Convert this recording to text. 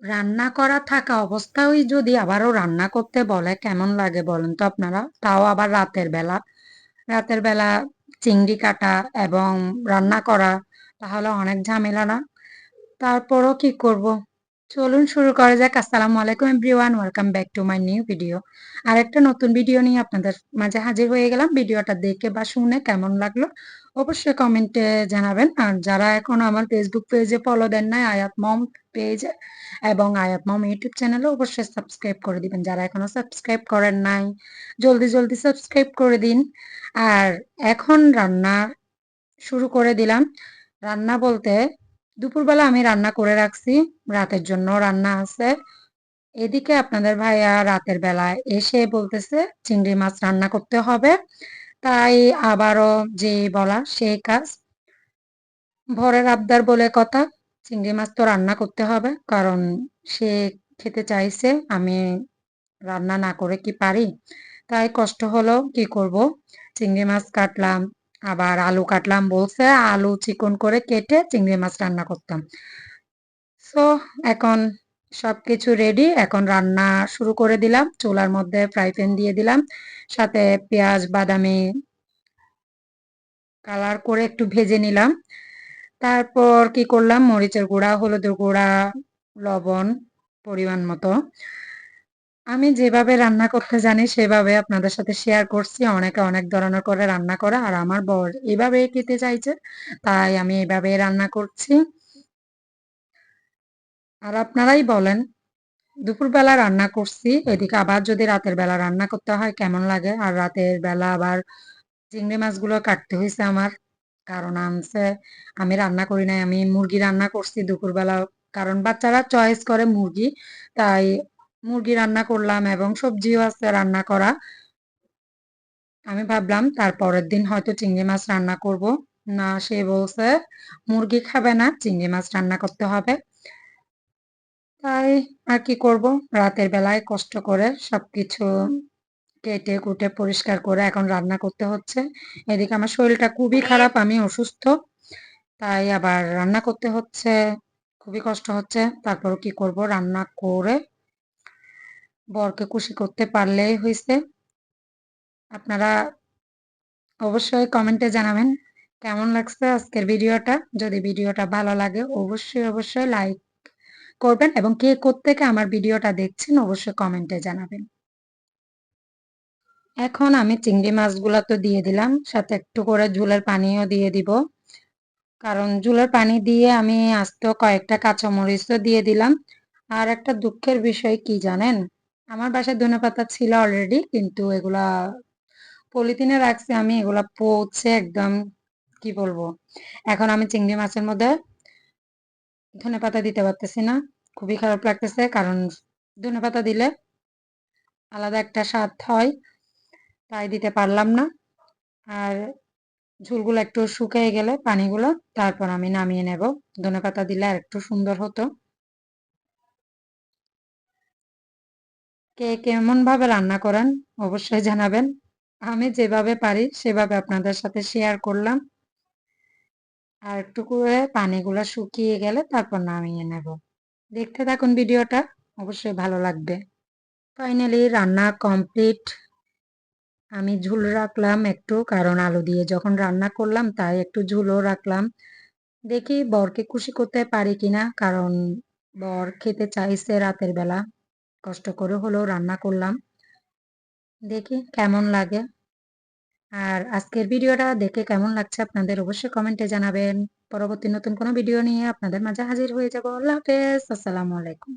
রান্না করা থাকা অবস্থায় যদি আবারও রান্না করতে বলে কেমন লাগে বলেন তো আপনারা? তাও আবার রাতের বেলা। রাতের বেলা চিংড়ি কাটা এবং রান্না করা, তাহলে অনেক ঝামেলা না? তারপরও কি করব? চলুন শুরু করা যাক। আসসালামু আলাইকুম everyone, welcome back to my new video. আরেকটা নতুন ভিডিও নিয়ে আপনাদের মাঝে হাজির হয়ে গেলাম। ভিডিওটা দেখে বা শুনে কেমন লাগলো অবশ্যই কমেন্টে জানাবেন। আর যারা এখনো আমার ফেসবুক পেজে ফলো দেন নাই, আয়াত মম পেজে এবং আয়াত মম ইউটিউব চ্যানেলে অবশ্যই সাবস্ক্রাইব করে দিবেন। যারা এখনো সাবস্ক্রাইব করেন নাই, জলদি জলদি সাবস্ক্রাইব করে দিন। আর এখন রান্না শুরু করে দিলাম। রান্না বলতে দুপুরবেলা আমি রান্না করে রাখছি, রাতের জন্য রান্না আছে। এদিকে আপনাদের ভাইয়া রাতের বেলায় এসে বলতেছে চিংড়ি মাছ রান্না করতে হবে। তাই আবারও যে বলা সেই কাজ। ভোরের আবদার বলে কথা, চিংড়ি মাছ তো রান্না করতে হবে, কারণ সে খেতে চাইছে। আমি রান্না না করে কি পারি? তাই কষ্ট হলো, কি করব। চিংড়ি মাছ কাটলাম, আবার আলু কাটলাম, বলছে আলু চিকন করে কেটে চিংড়ি মাছ রান্না করতাম। সো এখন সবকিছু রেডি, এখন রান্না শুরু করে দিলাম। চুলার মধ্যে ফ্রাই প্যান দিয়ে দিলাম, সাথে পেঁয়াজ বাদামি কালার করে একটু ভেজে নিলাম। তারপর কি করলাম, মরিচের গুঁড়া, হলুদের গুঁড়া, লবণ পরিমাণ মতো। আমি যেভাবে রান্না করতে জানি সেভাবে আপনাদের সাথে শেয়ার করছি। অনেকে অনেক ধরনের করে রান্না করে, আর আমার বর এভাবে খেতে চাইছে, তাই আমি এভাবে রান্না করছি। আর আপনারাই বলেন, দুপুরবেলা রান্না করছি, এদিকে আবার যদি রাতের বেলা রান্না করতে হয় কেমন লাগে? আর রাতের বেলা আবার চিংড়ি মাছগুলো কাটতে হয়েছে আমার, কারণ আনছে, আমি রান্না করি নাই, আমি মুরগি রান্না করছি দুপুরবেলা। কারণ বাচ্চারা চয়েস করে মুরগি, তাই মুরগি রান্না করলাম এবং সবজিও আছে রান্না করা। আমি ভাবলাম তারপরের দিন হয়তো চিংড়ি মাছ রান্না করব। না, সে বলছে মুরগি খাবে না, চিংড়ি মাছ রান্না করতে হবে। তাই আর কি করব, রাতের বেলায় কষ্ট করে সবকিছু কেটে কুটে পরিষ্কার করে এখন রান্না করতে হচ্ছে। এদিকে আমার শরীরটা খুবই খারাপ, আমি অসুস্থ, তাই আবার রান্না করতে হচ্ছে। খুবই কষ্ট হচ্ছে, তারপরও কি করব, রান্না করে বরকে খুশি করতে পারলেই হয়েছে। আপনারা অবশ্যই কমেন্টে জানাবেন কেমন লাগছে আজকের ভিডিওটা। যদি ভিডিওটা ভালো লাগে অবশ্যই অবশ্যই লাইক করবেন, এবং কে কোত্থেকে আমার ভিডিওটা দেখছেন অবশ্যই কমেন্টে জানাবেন। এখন আমি চিংড়ি মাছগুলা তো দিয়ে দিলাম, সাথে একটু করে ঝোলের পানিও দিয়ে দিব। কারণ ঝোলের পানি দিয়ে আমি আস্ত কয়েকটা কাঁচামরিচও দিয়ে দিলাম। আর একটা দুঃখের বিষয় কি জানেন, আমার বাসায় ধনেপাতা ছিল অলরেডি, কিন্তু এগুলা পলিথিনে রাখছি আমি, এগুলা পচে একদম, কি বলবো। এখন আমি চিংড়ি মাছের মধ্যে ধনেপাতা দিতে পারতেছি না, খুবই খারাপ লাগতেছে, কারণ ধনেপাতা দিলে আলাদা একটা স্বাদ হয়, তাই দিতে পারলাম না। আর ঝোলগুলো একটু শুকিয়ে গেলে পানিগুলো, তারপর আমি নামিয়ে নেব। ধনেপাতা দিলে আর একটু সুন্দর হতো। কে কেমন ভাবে রান্না করেন অবশ্যই জানাবেন। আমি যেভাবে পারি সেভাবে আপনাদের সাথে শেয়ার করলাম। আর একটু করে পানিগুলো শুকিয়ে গেলে তারপর নামিয়ে নেব। দেখতে থাকুন ভিডিওটা, অবশ্যই ভালো লাগবে। ফাইনালি রান্না কমপ্লিট। আমি ঝোল রাখলাম একটু, কারণ আলু দিয়ে যখন রান্না করলাম তাই একটু ঝোলও রাখলাম। দেখি বরকে খুশি করতে পারি কিনা, কারণ বর খেতে চাইছে রাতের বেলা, কষ্ট করে হলেও রান্না করলাম। দেখি কেমন লাগে। আর আজকের ভিডিওটা দেখে কেমন লাগছে আপনাদের অবশ্যই কমেন্টে জানাবেন। পরবর্তী নতুন কোনো ভিডিও নিয়ে আপনাদের মাঝে হাজির হয়ে যাব। আল্লাহ হাফেজ, আসসালামু আলাইকুম।